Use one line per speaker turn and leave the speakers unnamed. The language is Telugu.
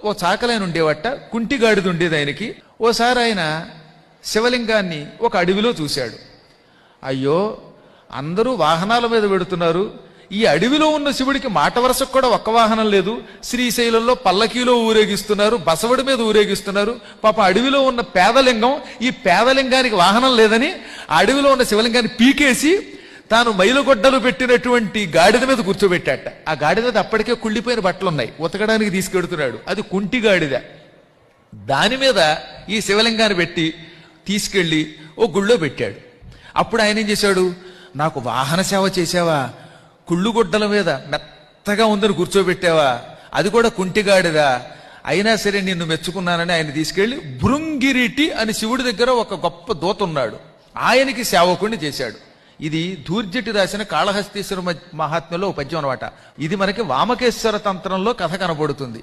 ఓ చాకలైన ఉండేవట, కుంటిగాడిది ఉండేది ఆయనకి. ఓసారి ఆయన శివలింగాన్ని ఒక అడవిలో చూశాడు. అయ్యో, అందరూ వాహనాల మీద వెడుతున్నారు, ఈ అడవిలో ఉన్న శివుడికి మాట వరసకు కూడా ఒక్క వాహనం లేదు. శ్రీశైలంలో పల్లకీలో ఊరేగిస్తున్నారు, బసవడి మీద ఊరేగిస్తున్నారు. పాప అడవిలో ఉన్న పేదలింగం, ఈ పేదలింగానికి వాహనం లేదని ఆ అడవిలో ఉన్న శివలింగాన్ని పీకేసి తాను మైలుగొడ్డలు పెట్టినటువంటి గాడిద మీద కూర్చోబెట్టాట. ఆ గాడిద మీద అప్పటికే కుళ్ళిపోయిన బట్టలు ఉన్నాయి, ఉతకడానికి తీసుకెడుతున్నాడు. అది కుంటి గాడిద. దాని మీద ఈ శివలింగాన్ని పెట్టి తీసుకెళ్లి ఓ గుళ్ళో పెట్టాడు. అప్పుడు ఆయన ఏం చేశాడు, నాకు వాహన సేవ చేసావా, కుళ్ళుగొడ్డల మీద మెత్తగా ఉందని కూర్చోబెట్టావా, అది కూడా కుంటిగాడిదా, అయినా సరే నిన్ను మెచ్చుకున్నానని ఆయన తీసుకెళ్లి భృంగిరిటి అని శివుడి దగ్గర ఒక గొప్ప దూత ఉన్నాడు, ఆయనకి సేవకుణ్ణి చేశాడు. ఇది ధూర్జటి రాసిన కాళహస్తీశ్వర మహాత్మ్యంలో పద్యం అనమాట. ఇది మనకి వామకేశ్వర తంత్రంలో కథ కనబడుతుంది.